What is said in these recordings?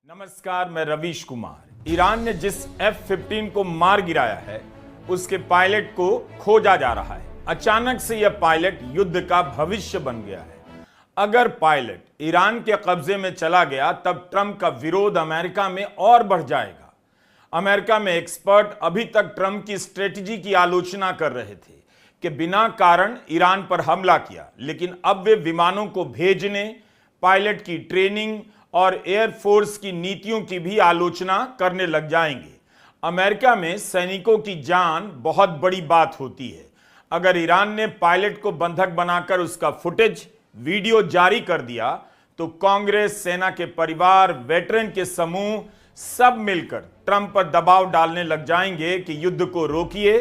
नमस्कार, मैं रवीश कुमार। ईरान ने जिस F-15 को मार गिराया है उसके पायलट को खोजा जा रहा है। अचानक से यह पायलट युद्ध का भविष्य बन गया है। अगर पायलट ईरान के कब्जे में चला गया तब ट्रंप का विरोध अमेरिका में और बढ़ जाएगा। अमेरिका में एक्सपर्ट अभी तक ट्रंप की स्ट्रेटजी की आलोचना कर रहे थे कि बिना कारण ईरान पर हमला किया, लेकिन अब वे विमानों को भेजने, पायलट की ट्रेनिंग और एयरफोर्स की नीतियों की भी आलोचना करने लग जाएंगे। अमेरिका में सैनिकों की जान बहुत बड़ी बात होती है। अगर ईरान ने पायलट को बंधक बनाकर उसका फुटेज, वीडियो जारी कर दिया तो कांग्रेस, सेना के परिवार, वेटरन के समूह सब मिलकर ट्रंप पर दबाव डालने लग जाएंगे कि युद्ध को रोकिए,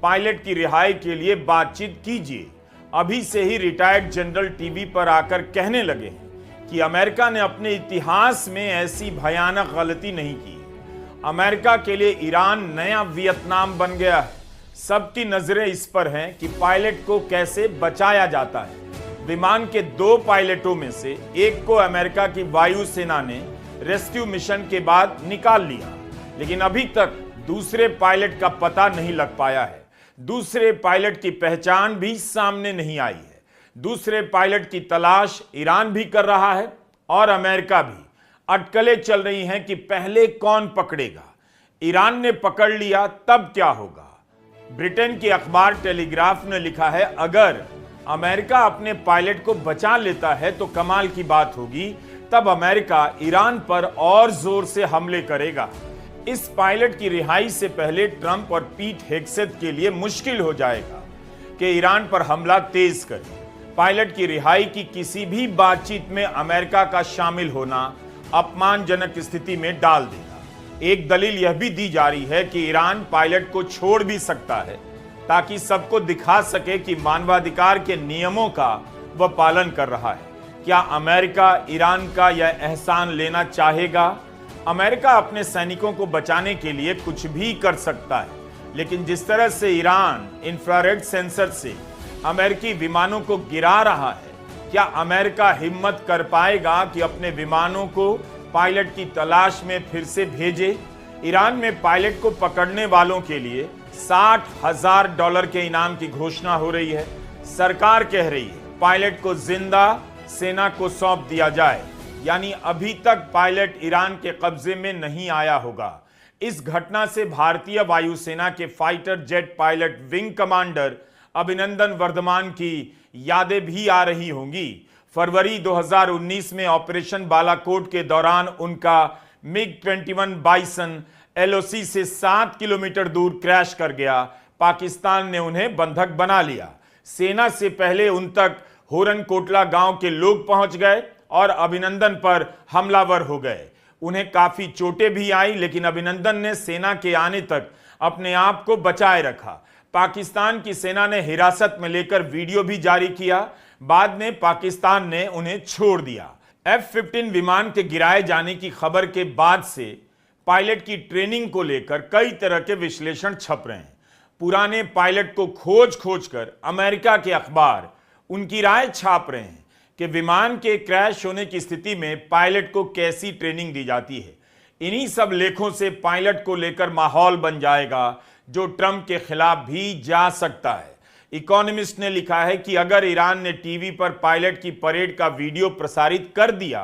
पायलट की रिहाई के लिए बातचीत कीजिए। अभी से ही रिटायर्ड जनरल टीवी पर आकर कहने लगे हैं कि अमेरिका ने अपने इतिहास में ऐसी भयानक गलती नहीं की। अमेरिका के लिए ईरान नया वियतनाम बन गया है। सबकी नजरें इस पर हैं कि पायलट को कैसे बचाया जाता है। विमान के 2 पायलटों में से एक को अमेरिका की वायुसेना ने रेस्क्यू मिशन के बाद निकाल लिया, लेकिन अभी तक दूसरे पायलट का पता नहीं लग पाया है। दूसरे पायलट की पहचान भी सामने नहीं आई है। दूसरे पायलट की तलाश ईरान भी कर रहा है और अमेरिका भी। अटकलें चल रही हैं कि पहले कौन पकड़ेगा। ईरान ने पकड़ लिया तब क्या होगा। ब्रिटेन की अखबार टेलीग्राफ ने लिखा है, अगर अमेरिका अपने पायलट को बचा लेता है तो कमाल की बात होगी। तब अमेरिका ईरान पर और जोर से हमले करेगा। इस पायलट की रिहाई से पहले ट्रंप और पीट हेग्सेथ के लिए मुश्किल हो जाएगा कि ईरान पर हमला तेज करे। पायलट की रिहाई की किसी भी बातचीत में अमेरिका का शामिल होना अपमानजनक स्थिति में डाल देगा। एक दलील यह भी दी जा रही है कि ईरान पायलट को छोड़ भी सकता है ताकि सबको दिखा सके कि मानवाधिकार के नियमों का वह पालन कर रहा है। क्या अमेरिका ईरान का यह एहसान लेना चाहेगा? अमेरिका अपने सैनिकों को बचाने के लिए कुछ भी कर सकता है, लेकिन जिस तरह से ईरान इंफ्रारेड सेंसर से अमेरिकी विमानों को गिरा रहा है, क्या अमेरिका हिम्मत कर पाएगा कि अपने विमानों को पायलट की तलाश में फिर से भेजे? ईरान में पायलट को पकड़ने वालों के लिए $60,000 के इनाम की घोषणा हो रही है। सरकार कह रही है पायलट को जिंदा सेना को सौंप दिया जाए, यानी अभी तक पायलट ईरान के कब्जे में नहीं आया होगा। इस घटना से भारतीय वायुसेना के fighter jet pilot wing commander Abhinandan Varthaman की यादें भी आ रही होंगी। फरवरी 2019 में ऑपरेशन बालाकोट के दौरान उनका MiG-21 बाइसन LOC से 7 किलोमीटर दूर क्रैश कर गया। पाकिस्तान ने उन्हें बंधक बना लिया। सेना से पहले उन तक होरन कोटला गांव के लोग पहुंच गए और अभिनंदन पर हमलावर हो गए। उन्हें काफी चोटें भी आई, लेकिन अभिनंदन ने सेना के आने तक अपने आप को बचाए रखा। पाकिस्तान की सेना ने हिरासत में लेकर वीडियो भी जारी किया। बाद में पाकिस्तान ने उन्हें छोड़ दिया। F-15 विमान के गिराए जाने की खबर के बाद से पायलट की ट्रेनिंग को लेकर कई तरह के विश्लेषण छप रहे हैं। पुराने पायलट को खोज कर अमेरिका के अखबार उनकी राय छाप रहे हैं कि विमान के क्रैश होने की स्थिति में पायलट को कैसी ट्रेनिंग दी जाती है। इन्हीं सब लेखों से पायलट को लेकर माहौल बन जाएगा जो ट्रंप के खिलाफ भी जा सकता है। इकोनॉमिस्ट ने लिखा है कि अगर ईरान ने टीवी पर पायलट की परेड का वीडियो प्रसारित कर दिया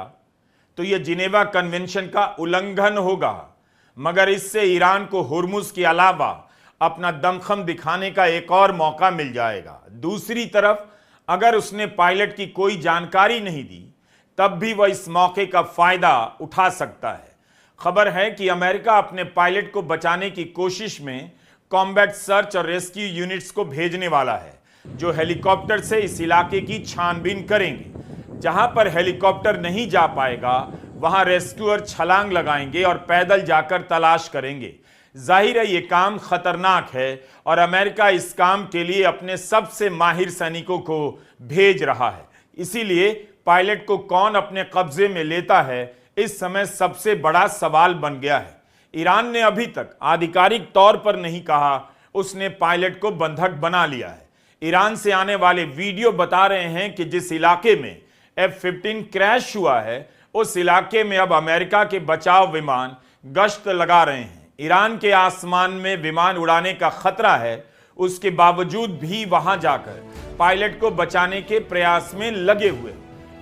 तो यह जिनेवा कन्वेंशन का उल्लंघन होगा, मगर इससे ईरान को हुर्मुज के अलावा अपना दमखम दिखाने का एक और मौका मिल जाएगा। दूसरी तरफ अगर उसने पायलट की कोई जानकारी नहीं दी तब भी वह इस मौके का फायदा उठा सकता है। खबर है कि अमेरिका अपने पायलट को बचाने की कोशिश में कॉम्बैट सर्च और रेस्क्यू यूनिट्स को भेजने वाला है, जो हेलीकॉप्टर से इस इलाके की छानबीन करेंगे। जहां पर हेलीकॉप्टर नहीं जा पाएगा वहां रेस्क्यूअर छलांग लगाएंगे और पैदल जाकर तलाश करेंगे। जाहिर है ये काम खतरनाक है और अमेरिका इस काम के लिए अपने सबसे माहिर सैनिकों को भेज रहा है। इसीलिए पायलट को कौन अपने कब्जे में लेता है, इस समय सबसे बड़ा सवाल बन गया है। ईरान ने अभी तक आधिकारिक तौर पर नहीं कहा उसने पायलट को बंधक बना लिया है। ईरान से आने वाले वीडियो बता रहे हैं कि जिस इलाके में F-15 क्रैश हुआ है उस इलाके में अब अमेरिका के बचाव विमान गश्त लगा रहे हैं। ईरान के आसमान में विमान उड़ाने का खतरा है, उसके बावजूद भी वहां जाकर पायलट को बचाने के प्रयास में लगे हुए।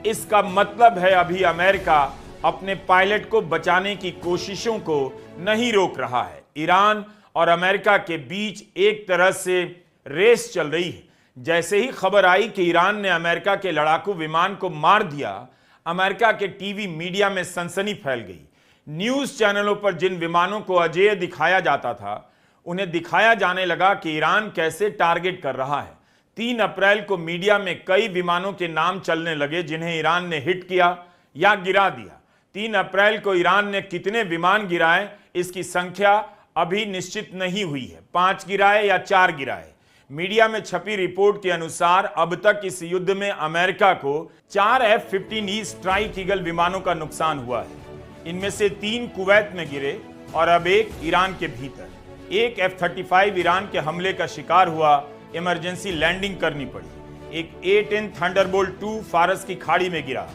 इसका मतलब है अभी अमेरिका अपने पायलट को बचाने की कोशिशों को नहीं रोक रहा है। ईरान और अमेरिका के बीच एक तरह से रेस चल रही है। जैसे ही खबर आई कि ईरान ने अमेरिका के लड़ाकू विमान को मार दिया, अमेरिका के टीवी मीडिया में सनसनी फैल गई। न्यूज चैनलों पर जिन विमानों को अजेय दिखाया जाता था, उन्हें दिखाया जाने लगा कि ईरान कैसे टारगेट कर रहा है। 3 अप्रैल को मीडिया में कई विमानों के नाम चलने लगे जिन्हें ईरान ने हिट किया या गिरा दिया। 3 अप्रैल को ईरान ने कितने विमान गिराए, इसकी संख्या अभी निश्चित नहीं हुई है। 5 गिराए या 4 गिराए। मीडिया में छपी रिपोर्ट के अनुसार अब तक इस युद्ध में अमेरिका को 4 F-15E स्ट्राइक ईगल विमानों का नुकसान हुआ है। इनमें से 3 कुवैत में गिरे और अब एक ईरान के भीतर। एक F-35 ईरान के हमले का शिकार हुआ, इमरजेंसी लैंडिंग करनी पड़ी। एक A-10 थंडरबोल्ट 2 फारस की खाड़ी में गिरा।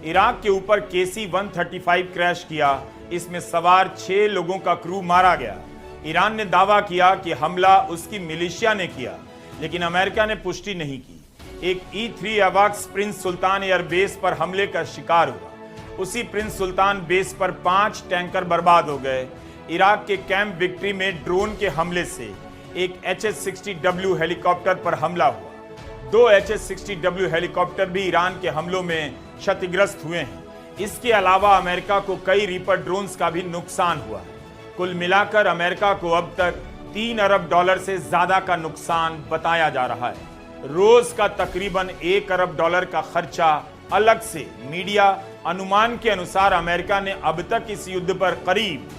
इराक के ऊपर KC-135 क्रैश किया, इसमें सवार 6 लोगों का क्रू मारा गया। ईरान ने दावा किया कि हमला उसकी मिलिशिया ने किया, लेकिन अमेरिका ने पुष्टि नहीं की। एक E-3 अवाक्स प्रिंस सुल्तान एयरबेस पर हमले का शिकार हुआ। उसी प्रिंस सुल्तान बेस पर 5 टैंकर बर्बाद हो गए। इराक के कैंप विक्ट्री में ड्रोन के हमले से एक HS-60W हेलीकॉप्टर पर हमला हुआ। 2 HS-60W हेलीकॉप्टर भी ईरान के हमलों में क्षतिग्रस्त हुए हैं। इसके अलावा अमेरिका को कई रीपर ड्रोन्स का भी नुकसान हुआ है। कुल मिलाकर अमेरिका को अब तक $3 अरब से ज्यादा का नुकसान बताया जा रहा है। रोज का तकरीबन $1 अरब का खर्चा अलग से। मीडिया अनुमान के अनुसार अमेरिका ने अब तक इस युद्ध पर करीब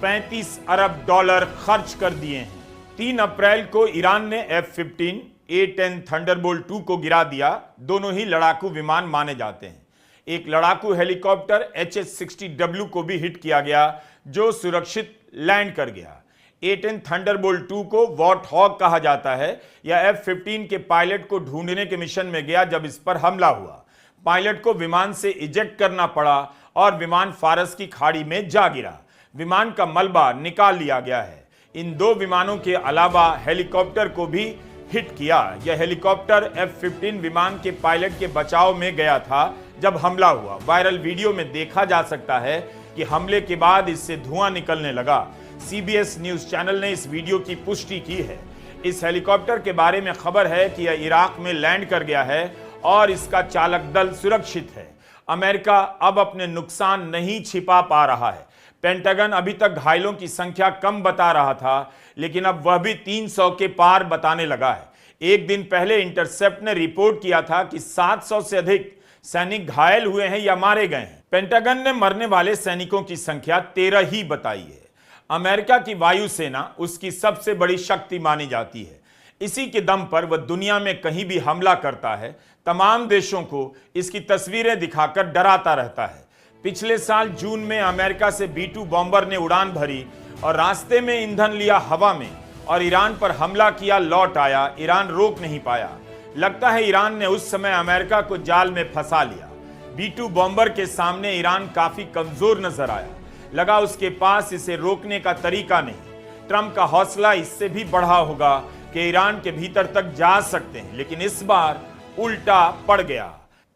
$35 अरब खर्च कर दिए हैं। 3 अप्रैल को ईरान ने F-15 A-10 थंडरबोल्ट 2 को गिरा दिया। दोनों ही लड़ाकू विमान माने जाते हैं। एक लड़ाकू हेलीकॉप्टर HS-60W को भी हिट किया गया, जो सुरक्षित लैंड कर गया। A-10 थंडरबोल्ट 2 को वॉट हॉग कहा जाता है। यह F-15 के पायलट को ढूंढने के मिशन में गया जब इस पर हमला हुआ। पायलट को विमान से इजेक्ट करना पड़ा और विमान फारस की खाड़ी में जा गिरा। विमान का मलबा निकाल लिया गया है। इन 2 विमानों के अलावा हेलीकॉप्टर को भी हिट किया। यह हेलीकॉप्टर F-15 विमान के पायलट के बचाव में गया था जब हमला हुआ। वायरल वीडियो में देखा जा सकता है कि हमले के बाद इससे धुआं निकलने लगा। CBS न्यूज चैनल ने इस वीडियो की पुष्टि की है। इस हेलीकॉप्टर के बारे में खबर है कि यह इराक में लैंड कर गया है और इसका चालक दल सुरक्षित है। अमेरिका अब अपने नुकसान नहीं छिपा पा रहा है। पेंटागन अभी तक घायलों की संख्या कम बता रहा था, लेकिन अब वह भी 300 के पार बताने लगा है। एक दिन पहले इंटरसेप्ट ने रिपोर्ट किया था कि 700 से अधिक सैनिक घायल हुए हैं या मारे गए हैं। पेंटागन ने मरने वाले सैनिकों की संख्या 13 ही बताई है। अमेरिका की वायुसेना उसकी सबसे बड़ी शक्ति मानी जाती है। इसी के दम पर वह दुनिया में कहीं भी हमला करता है, तमाम देशों को इसकी तस्वीरें दिखाकर डराता रहता है। पिछले साल जून में अमेरिका से B-2 बॉम्बर ने उड़ान भरी और रास्ते में ईंधन लिया हवा में और ईरान पर हमला किया, लौट आया। ईरान रोक नहीं पाया। लगता है ईरान ने उस समय अमेरिका को जाल में फंसा लिया। B-2 बॉम्बर के सामने ईरान काफी कमजोर नजर आया। लगा उसके पास इसे रोकने का तरीका नहीं। ट्रंप का हौसला इससे भी बढ़ा होगा कि ईरान के भीतर तक जा सकते हैं, लेकिन इस बार उल्टा पड़ गया।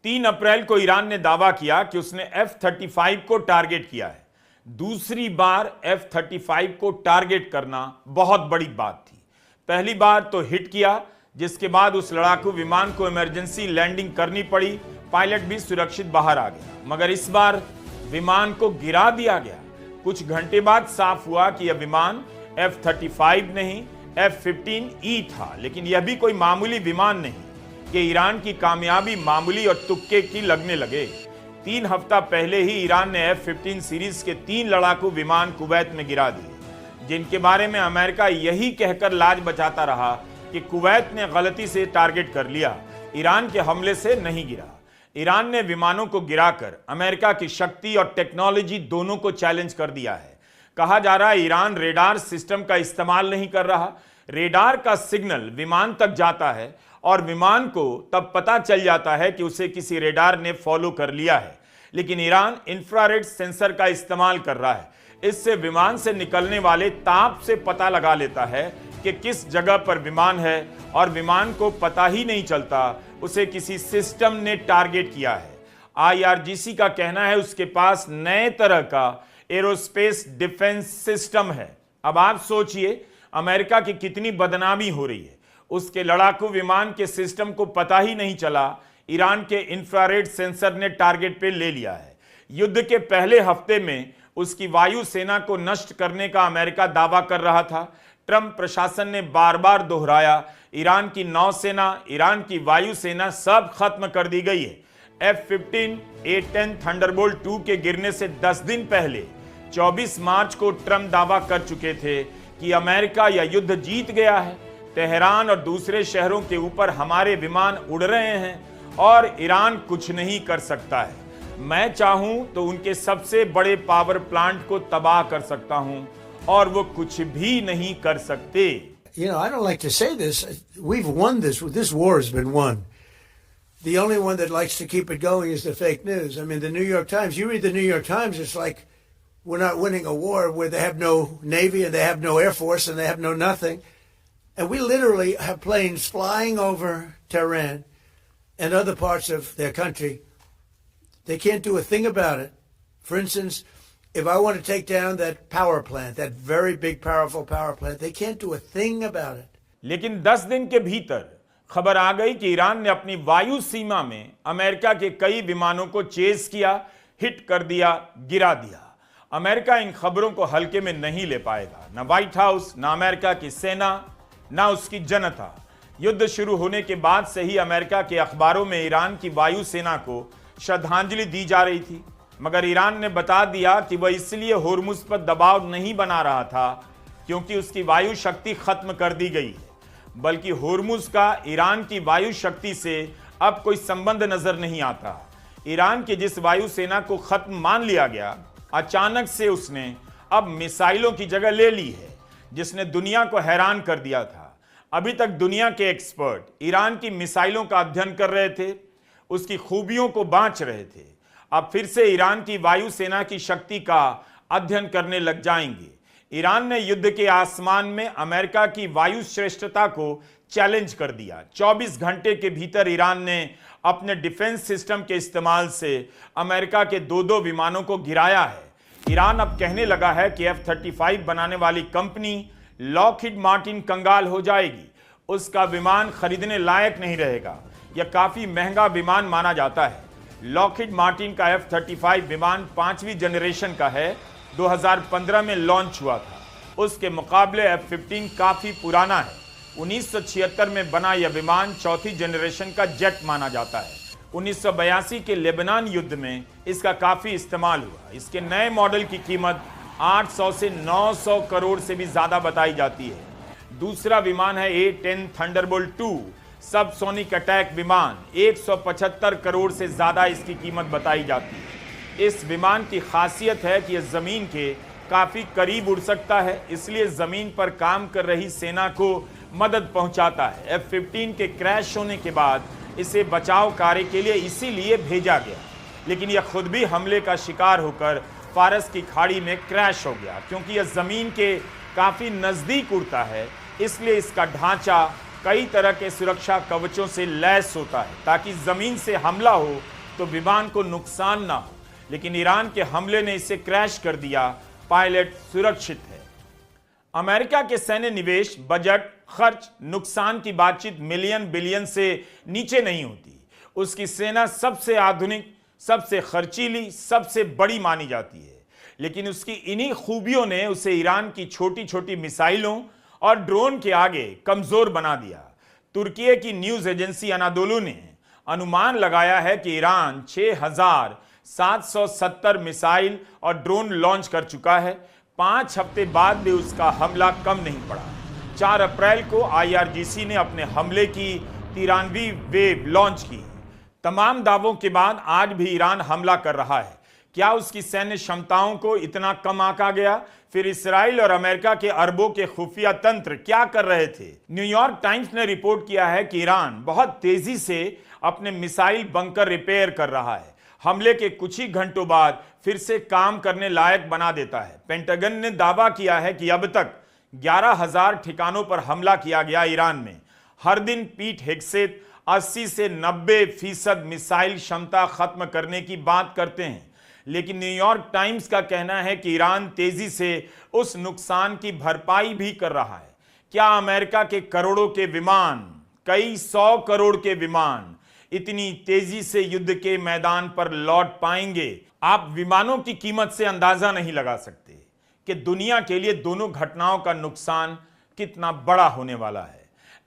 3 अप्रैल को ईरान ने दावा किया कि उसने F-35 को टारगेट किया है। दूसरी बार F-35 को टारगेट करना बहुत बड़ी बात थी। पहली बार तो हिट किया, जिसके बाद उस लड़ाकू विमान को इमरजेंसी लैंडिंग करनी पड़ी। पायलट भी सुरक्षित बाहर आ गया, मगर इस बार विमान को गिरा दिया गया। कुछ घंटे बाद साफ हुआ कि यह विमान F-35 नहीं, F-15E था। लेकिन यह भी कोई मामूली विमान नहीं कि ईरान की कामयाबी मामूली और तुक्के की लगने लगे। 3 हफ्ता पहले ही ईरान ने F-15 सीरीज के 3 लड़ाकू विमान कुवैत में गिरा दिए, जिनके बारे में अमेरिका यही कहकर लाज बचाता रहा कि कुवैत ने गलती से टारगेट कर लिया, ईरान के हमले से नहीं गिरा। ईरान ने विमानों को गिराकर अमेरिका की शक्ति और टेक्नोलॉजी दोनों को चैलेंज कर दिया है। कहा जा रहा है ईरान रेडार सिस्टम का इस्तेमाल नहीं कर रहा। रेडार का सिग्नल विमान तक जाता है और विमान को तब पता चल जाता है कि उसे किसी रेडार ने फॉलो कर लिया है। लेकिन ईरान इंफ्रारेड सेंसर का इस्तेमाल कर रहा है। इससे विमान से निकलने वाले ताप से पता लगा लेता है कि किस जगह पर विमान है और विमान को पता ही नहीं चलता उसे किसी सिस्टम ने टारगेट किया है। IRGC का कहना है उसके पास नए तरह का एरोस्पेस डिफेंस सिस्टम है। अब आप सोचिए अमेरिका की कितनी बदनामी हो रही है। उसके लड़ाकू विमान के सिस्टम को पता ही नहीं चला, ईरान के इंफ्रारेड सेंसर ने टारगेट पे ले लिया है। युद्ध के पहले हफ्ते में उसकी वायु सेना को नष्ट करने का अमेरिका दावा कर रहा था। ट्रंप प्रशासन ने बार बार दोहराया ईरान की नौसेना, ईरान की वायु सेना सब खत्म कर दी गई है। F-15 A-10 थंडरबोल्ट 2 के गिरने से 10 दिन पहले 24 मार्च को ट्रंप दावा कर चुके थे कि अमेरिका यह युद्ध जीत गया है। तेहरान और दूसरे शहरों के ऊपर हमारे विमान उड़ रहे हैं और ईरान कुछ नहीं कर सकता है। मैं चाहूं तो उनके सबसे बड़े पावर प्लांट को तबाह कर सकता हूं और वो कुछ भी नहीं कर सकते। You know, I don't like to say this. We've won this. This war has been won. The only one that likes to keep it going is the fake news. I mean, the New York Times, you read the New York Times, it's like we're not winning a war where they have no Navy and they have no Air Force and they have no nothing. And we literally have planes flying over Tehran and other parts of their country. They can't do a thing about it. For instance, if I want to take down that power plant, that very big, powerful power plant, they can't do a thing about it. लेकिन 10 दिन के भीतर खबर आ गई कि Iran ने अपनी वायु सीमा में अमेरिका के कई विमानों को चेज किया, हिट कर दिया, गिरा दिया। अमेरिका इन खबरों को हल्के में नहीं ले पाएगा। ना व्हाइट हाउस, ना अमेरिका की सेना, ना उसकी जनता। युद्ध शुरू होने के बाद से ही अमेरिका के अखबारों में ईरान की वायु सेना को श्रद्धांजलि दी जा रही थी, मगर ईरान ने बता दिया कि वह इसलिए होर्मुज पर दबाव नहीं बना रहा था क्योंकि उसकी वायु शक्ति खत्म कर दी गई है, बल्कि होर्मुज का ईरान की वायु शक्ति से अब कोई संबंध नजर नहीं आता। ईरान की जिस वायु सेना को खत्म मान लिया गया, अचानक से उसने अब मिसाइलों की जगह ले ली है, जिसने दुनिया को हैरान कर दिया था। अभी तक दुनिया के एक्सपर्ट ईरान की मिसाइलों का अध्ययन कर रहे थे, उसकी खूबियों को बांच रहे थे। अब फिर से ईरान की वायु सेना की शक्ति का अध्ययन करने लग जाएंगे। ईरान ने युद्ध के आसमान में अमेरिका की वायु श्रेष्ठता को चैलेंज कर दिया। 24 घंटे के भीतर ईरान ने अपने डिफेंस सिस्टम के इस्तेमाल से अमेरिका के 2-2 विमानों को गिराया है। ईरान अब कहने लगा है कि F-35 बनाने वाली कंपनी लॉकहीड मार्टिन कंगाल हो जाएगी, उसका विमान खरीदने लायक नहीं रहेगा। यह काफी महंगा विमान माना जाता है। लॉकहीड मार्टिन का F-35 विमान 5वीं जनरेशन का है, 2015 में लॉन्च हुआ था। उसके मुकाबले F-15 काफी पुराना है। 1976 में बना यह विमान 4थी जनरेशन का जेट माना जाता है। 1982 के लेबनान युद्ध में इसका काफी इस्तेमाल हुआ। इसके नए मॉडल की कीमत 800 से 900 करोड़ से भी ज्यादा बताई जाती है। दूसरा विमान है A-10 थंडरबोल्ट 2 सबसोनिक अटैक विमान, 175 करोड़ से ज्यादा इसकी कीमत बताई जाती है। इस विमान की खासियत है कि यह जमीन के काफी करीब उड़ सकता है, इसलिए जमीन पर काम कर रही सेना को मदद पहुंचाता है। F-15 के क्रैश होने के बाद इसे बचाव कार्य के लिए इसीलिए भेजा गया, लेकिन यह खुद भी हमले का शिकार होकर फारस की खाड़ी में क्रैश हो गया। क्योंकि यह जमीन के काफी नजदीक उड़ता है, इसलिए इसका ढांचा कई तरह के सुरक्षा कवचों से लैस होता है ताकि जमीन से हमला हो तो विमान को नुकसान ना हो। लेकिन ईरान के हमले ने इसे क्रैश कर दिया। पायलट सुरक्षित है। अमेरिका के सैन्य निवेश, बजट, खर्च, नुकसान की बातचीत मिलियन बिलियन से नीचे नहीं होती। उसकी सेना सबसे आधुनिक, सबसे खर्चीली, सबसे बड़ी मानी जाती है। लेकिन उसकी इन्हीं खूबियों ने उसे ईरान की छोटी छोटी मिसाइलों और ड्रोन के आगे कमजोर बना दिया। तुर्की की न्यूज एजेंसी अनादोलू ने अनुमान लगाया है कि ईरान 6,770 मिसाइल और ड्रोन लॉन्च कर चुका है। 5 हफ्ते बाद भी उसका हमला कम नहीं पड़ा। 4 अप्रैल को IRGC ने अपने हमले की 93वीं वेव लॉन्च की। तमाम दावों के बाद आज भी ईरान हमला कर रहा है। क्या उसकी सैन्य क्षमताओं को इतना कम आंका गया? फिर इस्राइल और अमेरिका के अरबों के खुफिया तंत्र क्या कर रहे थे? न्यूयॉर्क टाइम्स ने रिपोर्ट किया है कि ईरान बहुत तेजी से अपने मिसाइल बंकर रिपेयर कर रहा है। हमले के कुछ ही घंटों बाद फिर से काम करने लायक बना देता है। पेंटागन ने दावा किया है कि अब तक 11,000 ठिकानों पर हमला किया गया ईरान में। हर दिन पीट हेग्सेथ 80 से 90% मिसाइल क्षमता खत्म करने की बात करते हैं, लेकिन न्यूयॉर्क टाइम्स का कहना है कि ईरान तेजी से उस नुकसान की भरपाई भी कर रहा है। क्या अमेरिका के करोड़ों के विमान, कई 100 करोड़ के विमान इतनी तेजी से युद्ध के मैदान पर लौट पाएंगे? आप विमानों की कीमत से अंदाजा नहीं लगा सकते कि दुनिया के लिए दोनों घटनाओं का नुकसान कितना बड़ा होने वाला है।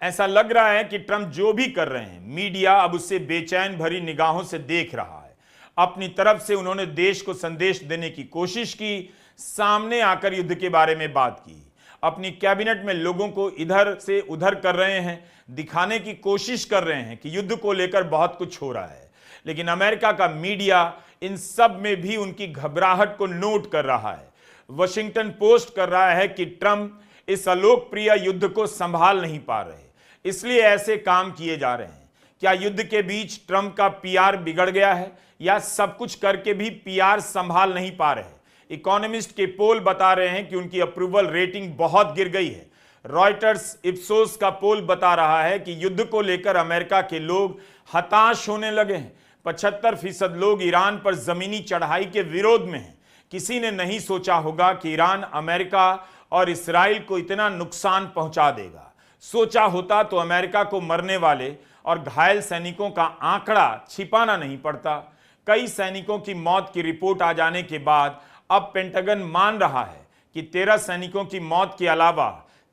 ऐसा लग रहा है कि ट्रंप जो भी कर रहे हैं, मीडिया अब उससे बेचैन भरी निगाहों से देख रहा है। अपनी तरफ से उन्होंने देश को संदेश देने की कोशिश की, सामने आकर युद्ध के बारे में बात की, अपनी कैबिनेट में लोगों को इधर से उधर कर रहे हैं, दिखाने की कोशिश कर रहे हैं कि युद्ध को लेकर बहुत कुछ हो रहा है। लेकिन अमेरिका का मीडिया इन सब में भी उनकी घबराहट को नोट कर रहा है। वॉशिंगटन पोस्ट कर रहा है कि ट्रंप इस अलोकप्रिय युद्ध को संभाल नहीं पा रहे, इसलिए ऐसे काम किए जा रहे हैं। क्या युद्ध के बीच ट्रंप का पीआर बिगड़ गया है, या सब कुछ करके भी पीआर संभाल नहीं पा रहे? इकोनॉमिस्ट के पोल बता रहे हैं कि उनकी अप्रूवल रेटिंग बहुत गिर गई है। रॉयटर्स इप्सोस का पोल बता रहा है कि युद्ध को लेकर अमेरिका के लोग हताश होने लगे हैं। 75% लोग ईरान पर जमीनी चढ़ाई के विरोध में हैं। किसी ने नहीं सोचा होगा कि ईरान अमेरिका और इसराइल को इतना नुकसान पहुंचा देगा। सोचा होता तो अमेरिका को मरने वाले और घायल सैनिकों का आंकड़ा छिपाना नहीं पड़ता। कई सैनिकों की मौत की रिपोर्ट आ जाने के बाद अब पेंटागन मान रहा है कि 13 सैनिकों की मौत के अलावा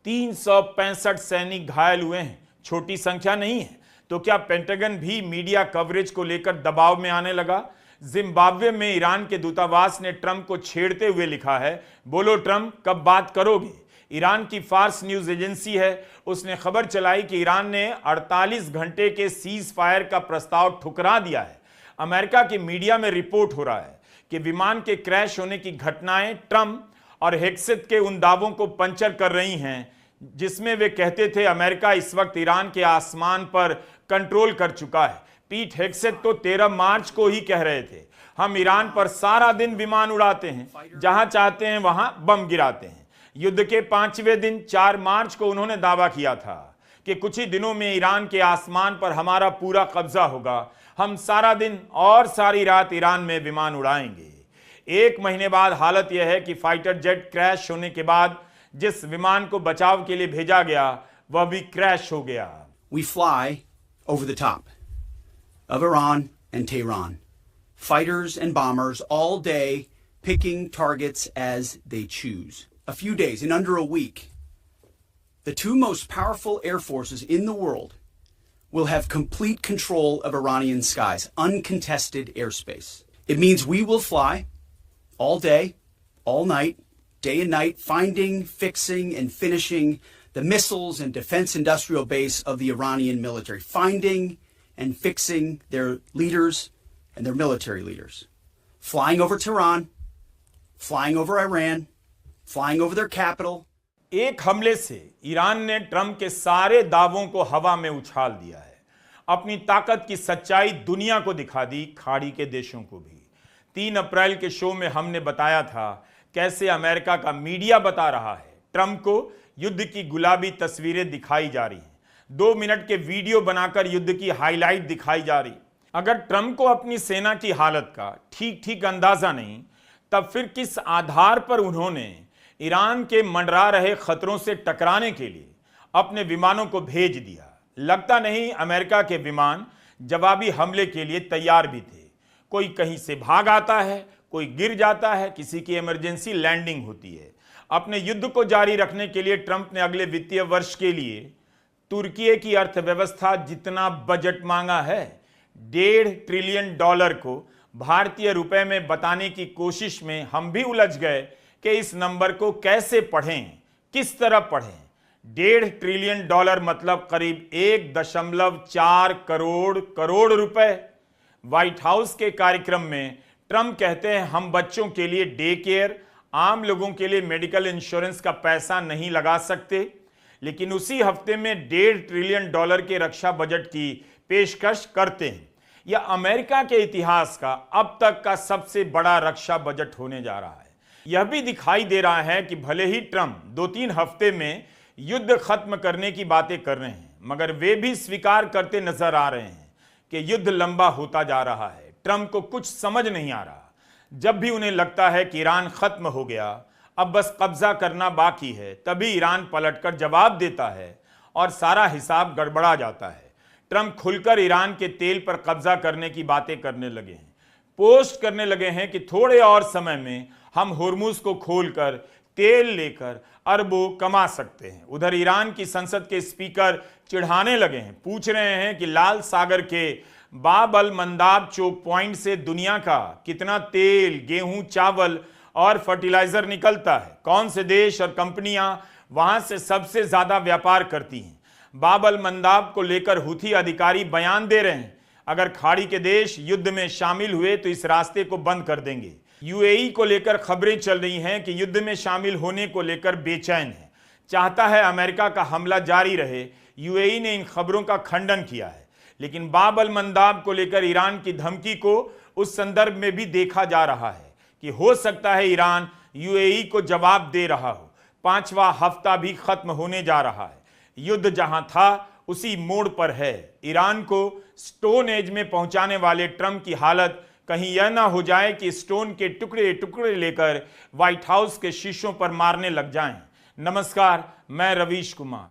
365 सैनिक घायल हुए हैं। छोटी संख्या नहीं है। तो क्या पेंटागन भी मीडिया कवरेज को लेकर दबाव में आने लगा? जिम्बाब्वे में ईरान के दूतावास ने ट्रंप को छेड़ते हुए लिखा है, बोलो ट्रंप, कब बात करोगे? ईरान की फार्स न्यूज एजेंसी है, उसने खबर चलाई कि ईरान ने 48 घंटे के सीज फायर का प्रस्ताव ठुकरा दिया है। अमेरिका की मीडिया में रिपोर्ट हो रहा है कि विमान के क्रैश होने की घटनाएं ट्रंप और हेग्सेथ के उन दावों को पंचर कर रही हैं, जिसमें वे कहते थे अमेरिका इस वक्त ईरान के आसमान पर कंट्रोल कर चुका है। पीट हेग्सेथ तो 13 मार्च को ही कह रहे थे, हम ईरान पर सारा दिन विमान उड़ाते हैं, जहां चाहते हैं वहां बम गिराते हैं। युद्ध के 5वें दिन 4 मार्च को उन्होंने दावा किया था कि कुछ ही दिनों में ईरान के आसमान पर हमारा पूरा कब्जा होगा, हम सारा दिन और सारी रात ईरान में विमान उड़ाएंगे। 1 महीने बाद हालत यह है कि फाइटर जेट क्रैश होने के बाद जिस विमान को बचाव के लिए भेजा गया वह भी क्रैश हो गया। We fly over the top of Iran and Tehran. Fighters and bombers all day picking targets as they choose. A few days, in under a week, the two most powerful air forces in the world will have complete control of Iranian skies, uncontested airspace. It means we will fly all day, all night, day and night, finding, fixing, and finishing the missiles and defense industrial base of the Iranian military, finding and fixing their leaders and their military leaders, flying over Tehran, flying over Iran, flying over their capital. एक हमले से Iran ने Trump के सारे दावों को हवा में उछाल दिया है। अपनी ताकत की सच्चाई दुनिया को दिखा दी, खाड़ी के देशों को भी। 3 अप्रैल के शो में हमने बताया था कैसे अमेरिका का मीडिया बता रहा है ट्रंप को युद्ध की गुलाबी तस्वीरें दिखाई जा रही हैं। 2 मिनट के वीडियो बनाकर युद्ध की हाईलाइट दिखाई जा रही। अगर ट्रंप को अपनी सेना की हालत का ठीक अंदाजा नहीं, तब फिर किस आधार पर उन्होंने ईरान के मंडरा रहे खतरों से टकराने के लिए अपने विमानों को भेज दिया? लगता नहीं अमेरिका के विमान जवाबी हमले के लिए तैयार भी थे। कोई कहीं से भाग आता है, कोई गिर जाता है, किसी की इमरजेंसी लैंडिंग होती है। अपने युद्ध को जारी रखने के लिए ट्रंप ने अगले वित्तीय वर्ष के लिए तुर्की की अर्थव्यवस्था जितना बजट मांगा है, $1.5 ट्रिलियन को भारतीय रुपए में बताने की कोशिश में हम भी उलझ गए कि इस नंबर को कैसे पढ़ें, किस तरह पढ़ें। $1.5 ट्रिलियन मतलब करीब 1.4 करोड़ रुपए। व्हाइट हाउस के कार्यक्रम में ट्रंप कहते हैं हम बच्चों के लिए डे केयर, आम लोगों के लिए मेडिकल इंश्योरेंस का पैसा नहीं लगा सकते, लेकिन उसी हफ्ते में $1.5 ट्रिलियन के रक्षा बजट की पेशकश करते हैं। यह अमेरिका के इतिहास का अब तक का सबसे बड़ा रक्षा बजट होने जा रहा है। यह भी दिखाई दे रहा है कि भले ही ट्रंप 2-3 हफ्ते में युद्ध खत्म करने की बातें कर रहे हैं, मगर वे भी स्वीकार करते नजर आ रहे हैं कि युद्ध लंबा होता जा रहा है। ट्रंप को कुछ समझ नहीं आ रहा। जब भी उन्हें लगता है कि ईरान खत्म हो गया, अब बस कब्जा करना बाकी है, तभी ईरान पलटकर जवाब देता है और सारा हिसाब गड़बड़ा जाता है। ट्रंप खुलकर ईरान के तेल पर कब्जा करने की बातें करने लगे हैं, पोस्ट करने लगे हैं कि थोड़े और समय में हम होर्मुज को खोलकर तेल लेकर अरबों कमा सकते हैं। उधर ईरान की संसद के स्पीकर चिढ़ाने लगे हैं, पूछ रहे हैं कि लाल सागर के बाब अल मंदाब चोक पॉइंट से दुनिया का कितना तेल, गेहूं, चावल और फर्टिलाइजर निकलता है, कौन से देश और कंपनियां वहां से सबसे ज्यादा व्यापार करती हैं। बाब अल मंदाब को लेकर हुथी अधिकारी बयान दे रहे हैं, अगर खाड़ी के देश युद्ध में शामिल हुए तो इस रास्ते को बंद कर देंगे। यूएई को लेकर खबरें चल रही हैं कि युद्ध में शामिल होने को लेकर बेचैन है, चाहता है अमेरिका का हमला जारी रहे। यूएई ने इन खबरों का खंडन किया है, लेकिन बाब अल मंदाब को लेकर ईरान की धमकी को उस संदर्भ में भी देखा जा रहा है कि हो सकता है ईरान यूएई को जवाब दे रहा हो। 5वां हफ्ता भी खत्म होने जा रहा है। युद्ध जहां था उसी मोड़ पर है। ईरान को स्टोन एज में पहुंचाने वाले ट्रंप की हालत कहीं यह ना हो जाए कि स्टोन के टुकड़े टुकड़े लेकर व्हाइट हाउस के शीशों पर मारने लग जाएं। नमस्कार, मैं रवीश कुमार।